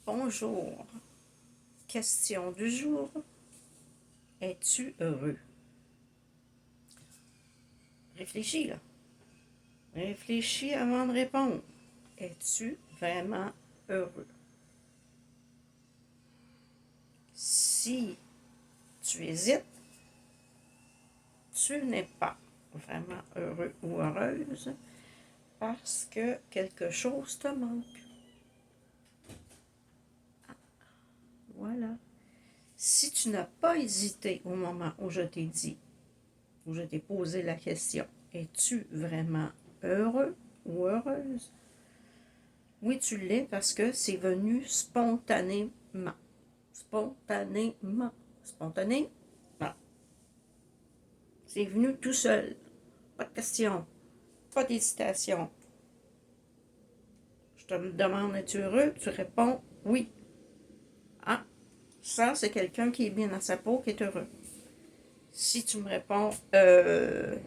Bonjour. Question du jour. Es-tu heureux? Réfléchis là. Réfléchis avant de répondre. Es-tu vraiment heureux? Si tu hésites, tu n'es pas vraiment heureux ou heureuse parce que quelque chose te manque. Voilà. Si tu n'as pas hésité au moment où je t'ai dit, où je t'ai posé la question, es-tu vraiment heureux ou heureuse? Oui, tu l'es parce que c'est venu spontanément. Spontanément. Spontanément. C'est venu tout seul. Pas de question. Pas d'hésitation. Je te demande, es-tu heureux? Tu réponds oui. Ah, ça, c'est quelqu'un qui est bien dans sa peau, qui est heureux. Si tu me réponds, il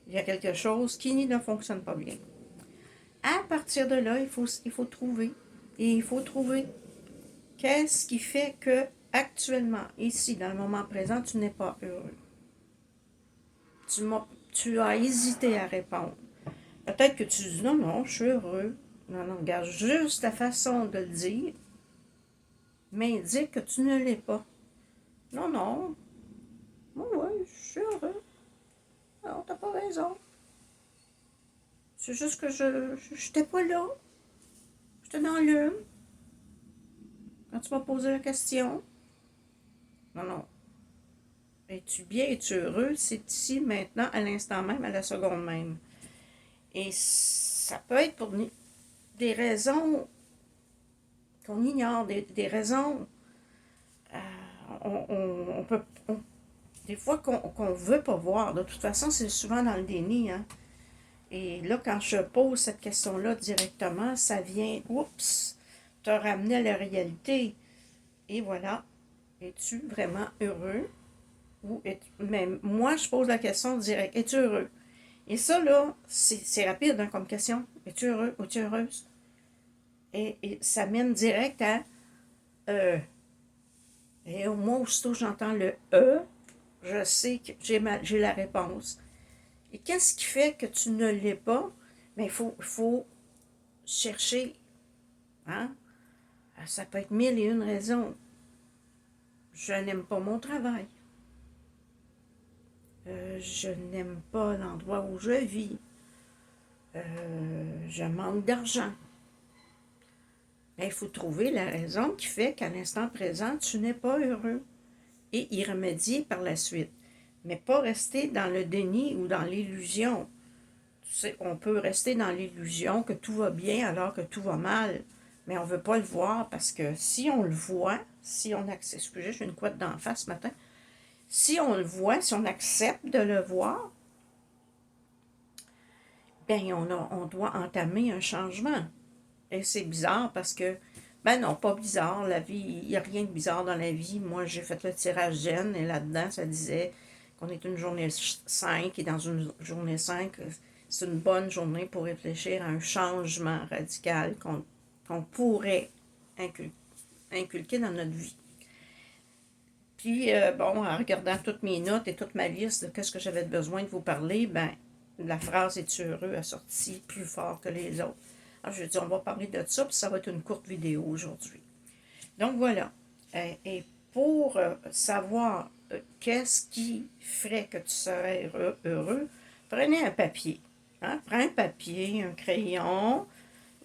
y a quelque chose qui ne fonctionne pas bien. À partir de là, il faut trouver. Et il faut trouver qu'est-ce qui fait que, actuellement, ici, dans le moment présent, tu n'es pas heureux. Tu as hésité à répondre. Peut-être que tu dis non, non, je suis heureux. Non, non, regarde juste ta façon de le dire m'indique que tu ne l'es pas. Non, non. Moi, oui, je suis heureux. Non, t'as pas raison. C'est juste que je n'étais pas là. J'étais dans l'hume. Quand tu m'as posé la question. Non, non. Es-tu bien, es-tu heureux? C'est ici, maintenant, à l'instant même, à la seconde même. Et ça peut être pour des raisons qu'on ignore, des raisons. On peut. Des fois qu'on veut pas voir. De toute façon, c'est souvent dans le déni. Hein? Et là, quand je pose cette question-là directement, ça vient, oups, te ramener à la réalité. Et voilà. Es-tu vraiment heureux? Mais moi, je pose la question directe. Es-tu heureux? Et ça, là, c'est rapide hein, comme question. Es-tu heureux ou es-tu heureuse? Et ça mène direct à et moi, aussitôt j'entends le je sais que j'ai la réponse. Et qu'est-ce qui fait que tu ne l'es pas? Mais il faut chercher. Hein? Ça peut être mille et une raisons. Je n'aime pas mon travail. Je n'aime pas l'endroit où je vis. Je manque d'argent. Il faut trouver la raison qui fait qu'à l'instant présent, tu n'es pas heureux et y remédier par la suite. Mais pas rester dans le déni ou dans l'illusion. Tu sais, on peut rester dans l'illusion que tout va bien alors que tout va mal. Mais on ne veut pas le voir parce que si on le voit, si on accepte, excusez, j'ai une couette d'en face ce matin, si on le voit, si on accepte de le voir, bien on doit entamer un changement. Et c'est bizarre parce que, ben non, pas bizarre, la vie, il n'y a rien de bizarre dans la vie. Moi, j'ai fait le tirage gène et là-dedans, ça disait qu'on est une journée 5 et dans une journée 5, c'est une bonne journée pour réfléchir à un changement radical qu'on pourrait inculquer dans notre vie. Puis, bon, en regardant toutes mes notes et toute ma liste de ce que j'avais besoin de vous parler, ben, la phrase « Es-tu heureux » a sorti plus fort que les autres. Alors, je dis, on va parler de ça, puis ça va être une courte vidéo aujourd'hui. Donc, voilà. Et pour savoir qu'est-ce qui ferait que tu serais heureux, prenez un papier. Hein? Prends un papier, un crayon,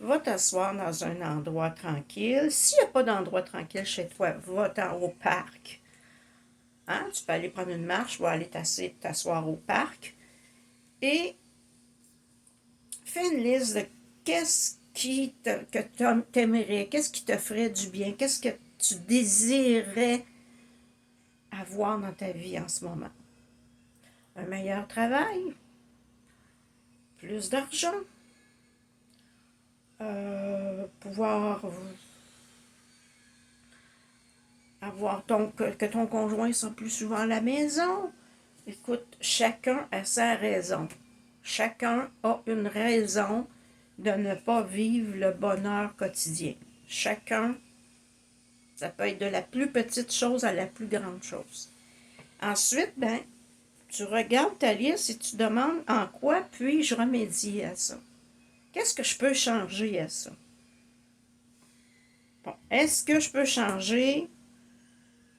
va t'asseoir dans un endroit tranquille. S'il n'y a pas d'endroit tranquille chez toi, va-t'en au parc. Hein? Tu peux aller prendre une marche, va aller t'asseoir au parc. Et fais une liste de qu'est-ce que t'aimerais, qu'est-ce qui te ferait du bien, qu'est-ce que tu désirerais avoir dans ta vie en ce moment. Un meilleur travail, plus d'argent, pouvoir avoir que ton conjoint soit plus souvent à la maison. Écoute, chacun a sa raison. Chacun a une raison de ne pas vivre le bonheur quotidien. chacun, ça peut être de la plus petite chose à la plus grande chose. Ensuite, ben, tu regardes ta liste et tu demandes en quoi puis-je remédier à ça. Qu'est-ce que je peux changer à ça? Bon, est-ce que je peux changer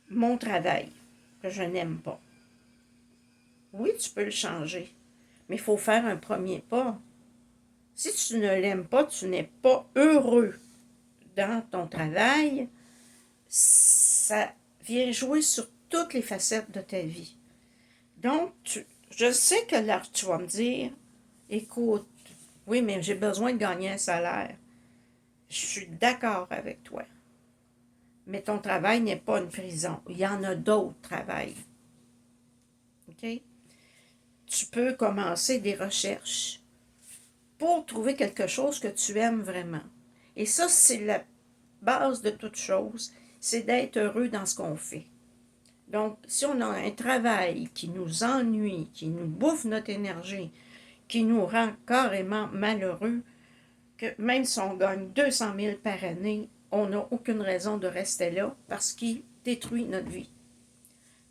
mon travail que je n'aime pas? Oui, tu peux le changer, mais il faut faire un premier pas. Si tu ne l'aimes pas, tu n'es pas heureux dans ton travail, ça vient jouer sur toutes les facettes de ta vie. Donc, je sais que là, tu vas me dire, écoute, oui, mais j'ai besoin de gagner un salaire. Je suis d'accord avec toi. Mais ton travail n'est pas une prison. Il y en a d'autres travails. OK? Tu peux commencer des recherches pour trouver quelque chose que tu aimes vraiment. Et ça, c'est la base de toute chose, c'est d'être heureux dans ce qu'on fait. Donc, si on a un travail qui nous ennuie, qui nous bouffe notre énergie, qui nous rend carrément malheureux, que même si on gagne 200 000 par année, on n'a aucune raison de rester là parce qu'il détruit notre vie.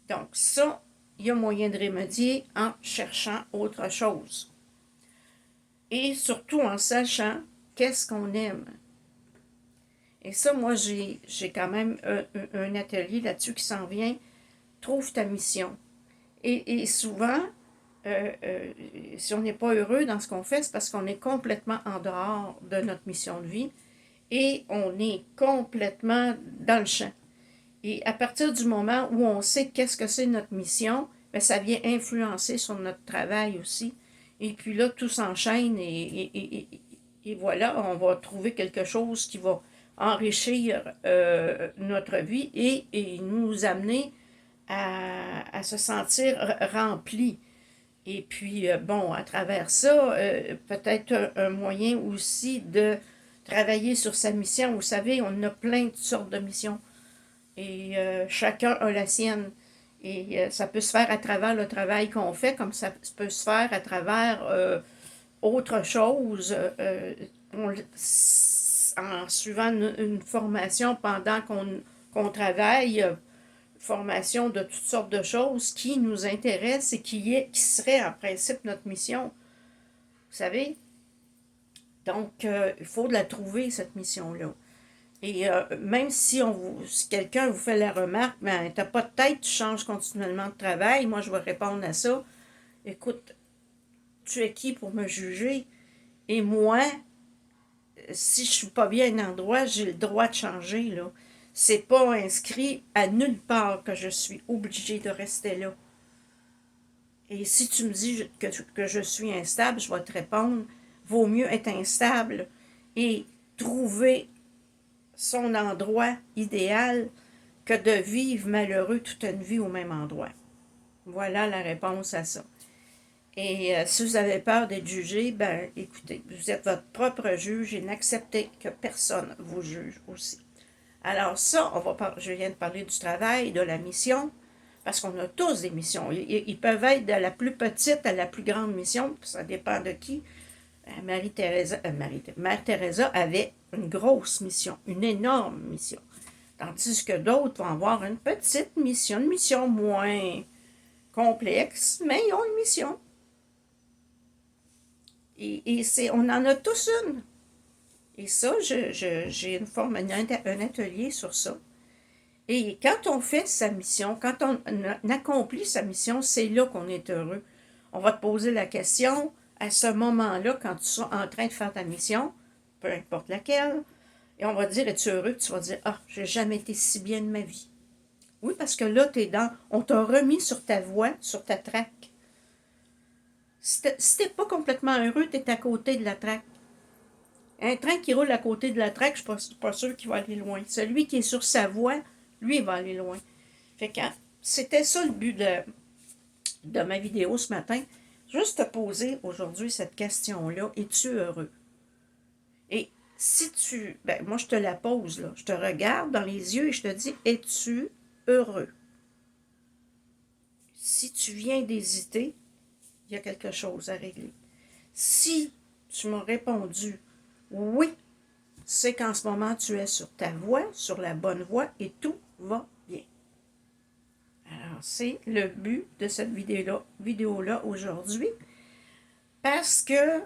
Donc ça, il y a moyen de remédier en cherchant autre chose. Et surtout en sachant qu'est-ce qu'on aime. Et ça, moi, j'ai quand même un atelier là-dessus qui s'en vient. Trouve ta mission. Et souvent, si on n'est pas heureux dans ce qu'on fait, c'est parce qu'on est complètement en dehors de notre mission de vie et on est complètement dans le champ. Et à partir du moment où on sait qu'est-ce que c'est notre mission, bien, ça vient influencer sur notre travail aussi. Et puis là, tout s'enchaîne et voilà, on va trouver quelque chose qui va enrichir notre vie et nous amener à se sentir rempli. Et puis, bon, à travers ça, peut-être un moyen aussi de travailler sur sa mission. Vous savez, on a plein de sortes de missions et chacun a la sienne. Et ça peut se faire à travers le travail qu'on fait, comme ça peut se faire à travers autre chose, en suivant une formation pendant qu'on travaille, formation de toutes sortes de choses qui nous intéressent et qui serait en principe notre mission. Vous savez? Donc, il faut la trouver, cette mission-là. Et même si quelqu'un vous fait la remarque, ben, t'as pas de tête, tu changes continuellement de travail, moi je vais répondre à ça. Écoute, tu es qui pour me juger? Et moi, si je suis pas bien à un endroit, j'ai le droit de changer, là. C'est pas inscrit à nulle part que je suis obligée de rester là. Et si tu me dis que je suis instable, je vais te répondre, vaut mieux être instable et trouver son endroit idéal que de vivre malheureux toute une vie au même endroit. Voilà la réponse à ça. Et si vous avez peur d'être jugé, ben écoutez, vous êtes votre propre juge et n'acceptez que personne vous juge aussi. Alors ça, je viens de parler du travail, de la mission, parce qu'on a tous des missions. Ils peuvent être de la plus petite à la plus grande mission, ça dépend de qui. Mère Teresa avait une grosse mission, une énorme mission. Tandis que d'autres vont avoir une petite mission, une mission moins complexe, mais ils ont une mission. Et on en a tous une. Et ça, j'ai un atelier sur ça. Et quand on fait sa mission, quand on accomplit sa mission, c'est là qu'on est heureux. On va te poser la question, à ce moment-là, quand tu es en train de faire ta mission, peu importe laquelle, et on va te dire, es-tu heureux? Tu vas dire, ah, j'ai jamais été si bien de ma vie. Oui, parce que là, on t'a remis sur ta voie, sur ta traque. Si t'es pas complètement heureux, tu es à côté de la traque. Un train qui roule à côté de la traque, je ne suis pas sûre qu'il va aller loin. Celui qui est sur sa voie, lui, il va aller loin. Fait que c'était ça le but de ma vidéo ce matin. Juste te poser aujourd'hui cette question-là. Es-tu heureux? Et si moi je te la pose, là. Je te regarde dans les yeux et je te dis, es-tu heureux? Si tu viens d'hésiter, il y a quelque chose à régler. Si tu m'as répondu, oui, c'est qu'en ce moment, tu es sur ta voie, sur la bonne voie, et tout va bien. Alors, c'est le but de cette vidéo-là aujourd'hui, parce que,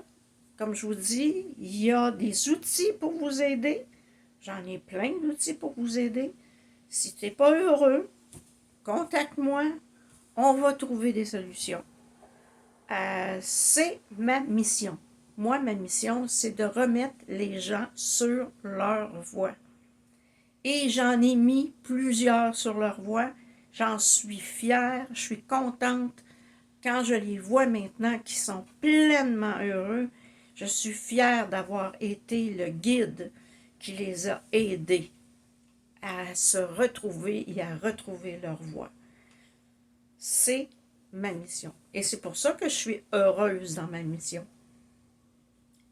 comme je vous dis, il y a des outils pour vous aider. J'en ai plein d'outils pour vous aider. Si tu n'es pas heureux, contacte-moi, on va trouver des solutions. C'est ma mission. Moi, ma mission, c'est de remettre les gens sur leur voie. Et j'en ai mis plusieurs sur leur voie. J'en suis fière, je suis contente. Quand je les vois maintenant qui sont pleinement heureux, je suis fière d'avoir été le guide qui les a aidés à se retrouver et à retrouver leur voie. C'est ma mission. Et c'est pour ça que je suis heureuse dans ma mission.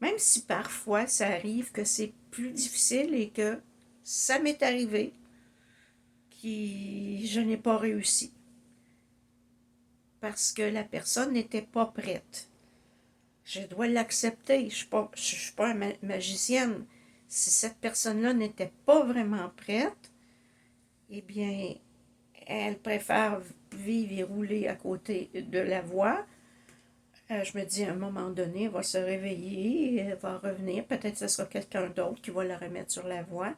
Même si parfois ça arrive que c'est plus difficile et que ça m'est arrivé, que je n'ai pas réussi. Parce que la personne n'était pas prête. Je dois l'accepter. Je ne suis pas magicienne. Si cette personne-là n'était pas vraiment prête, eh bien, elle préfère vivre et rouler à côté de la voie. Je me dis, à un moment donné, elle va se réveiller, elle va revenir. Peut-être que ce sera quelqu'un d'autre qui va la remettre sur la voie.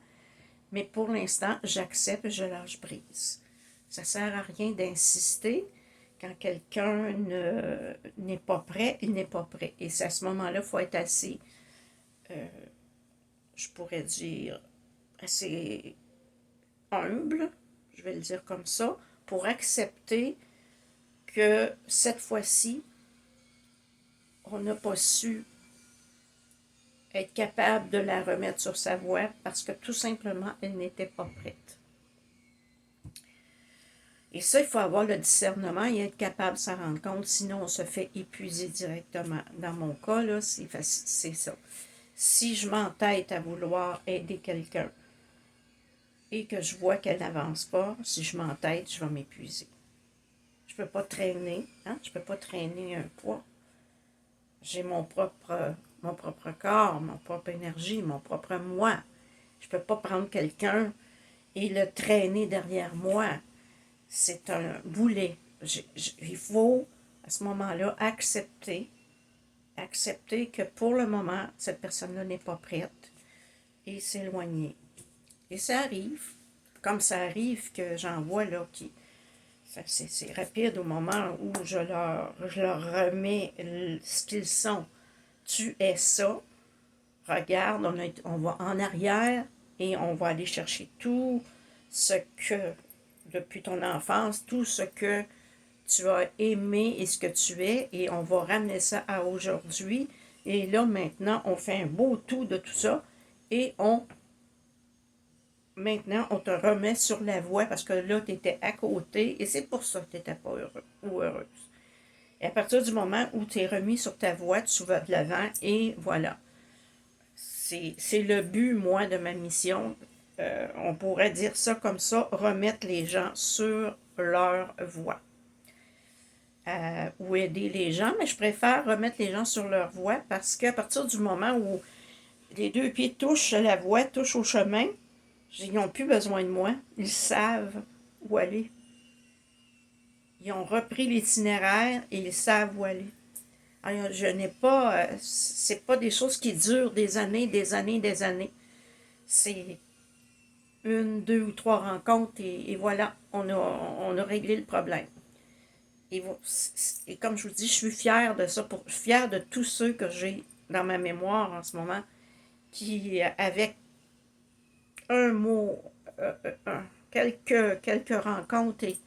Mais pour l'instant, j'accepte et je lâche prise. Ça ne sert à rien d'insister. Quand quelqu'un n'est pas prêt, il n'est pas prêt. Et c'est à ce moment-là, il faut être assez, je pourrais dire, assez humble, je vais le dire comme ça, pour accepter que cette fois-ci, on n'a pas su être capable de la remettre sur sa voie parce que tout simplement, elle n'était pas prête. Et ça, il faut avoir le discernement et être capable de s'en rendre compte, sinon on se fait épuiser directement. Dans mon cas, là, c'est ça. Si je m'entête à vouloir aider quelqu'un et que je vois qu'elle n'avance pas, si je m'entête, je vais m'épuiser. Je ne peux pas traîner, hein? Je ne peux pas traîner un poids. J'ai mon propre corps, mon propre énergie, mon propre moi. Je ne peux pas prendre quelqu'un et le traîner derrière moi. C'est un boulet. Il faut, à ce moment-là, accepter que pour le moment, cette personne-là n'est pas prête et s'éloigner. Et ça arrive, comme ça arrive que j'en vois là qui... C'est rapide au moment où je leur remets ce qu'ils sont. Tu es ça. Regarde, on va en arrière et on va aller chercher tout ce que, depuis ton enfance, tout ce que tu as aimé et ce que tu es, et on va ramener ça à aujourd'hui. Et là, maintenant, on fait un beau tout de tout ça et maintenant, on te remet sur la voie parce que là, tu étais à côté et c'est pour ça que tu n'étais pas heureux ou heureuse. Et à partir du moment où tu es remis sur ta voie, tu vas de l'avant et voilà. C'est le but, moi, de ma mission. On pourrait dire ça comme ça, remettre les gens sur leur voie. Ou aider les gens, mais je préfère remettre les gens sur leur voie parce qu'à partir du moment où les deux pieds touchent la voie, touchent au chemin, ils n'ont plus besoin de moi. Ils savent où aller. Ils ont repris l'itinéraire et ils savent où aller. Alors, je n'ai pas... c'est pas des choses qui durent des années, des années, des années. C'est une, deux ou trois rencontres et voilà, on a réglé le problème. Et comme je vous dis, je suis fière de ça, fière de tous ceux que j'ai dans ma mémoire en ce moment, qui, avec un mot, quelques rencontres, et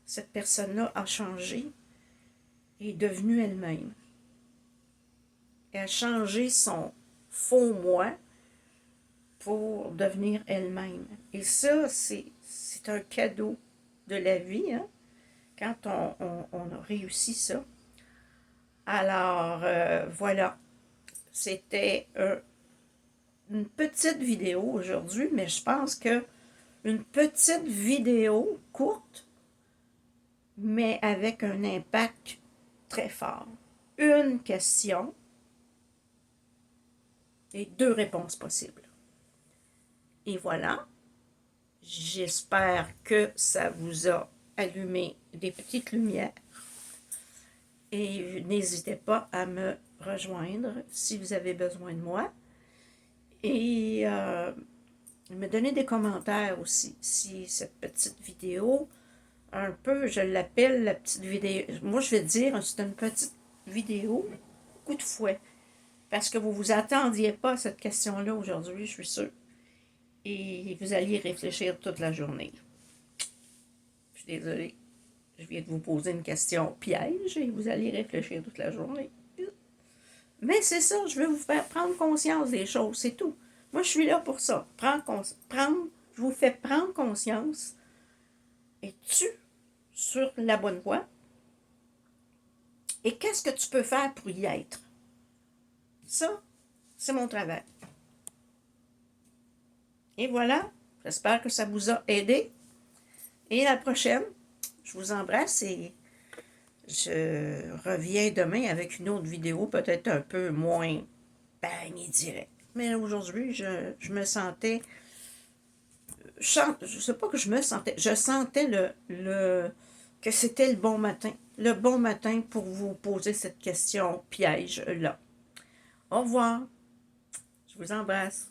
cette personne-là a changé et est devenue elle-même. Elle a changé son faux moi pour devenir elle-même. Et ça, c'est un cadeau de la vie, hein, quand on a réussi ça. Alors, voilà. C'était une petite vidéo aujourd'hui, mais je pense que une petite vidéo courte, mais avec un impact très fort. Une question et deux réponses possibles. Et voilà. J'espère que ça vous a allumé des petites lumières. Et n'hésitez pas à me rejoindre si vous avez besoin de moi. Et me donner des commentaires aussi si cette petite vidéo, un peu, je l'appelle la petite vidéo. Moi, je vais dire, c'est une petite vidéo coup de fouet. Parce que vous ne vous attendiez pas à cette question-là aujourd'hui, je suis sûre. Et vous alliez réfléchir toute la journée. Je suis désolée. Je viens de vous poser une question piège et vous allez réfléchir toute la journée. Mais c'est ça, je veux vous faire prendre conscience des choses, c'est tout. Moi, je suis là pour ça. Je vous fais prendre conscience. Es-tu sur la bonne voie? Et qu'est-ce que tu peux faire pour y être? Ça, c'est mon travail. Et voilà, j'espère que ça vous a aidé. Et la prochaine, je vous embrasse et je reviens demain avec une autre vidéo, peut-être un peu moins bang et direct. Mais aujourd'hui, je me sentais... Je sais pas que je me sentais... Je sentais que c'était le bon matin. Le bon matin pour vous poser cette question piège-là. Au revoir. Je vous embrasse.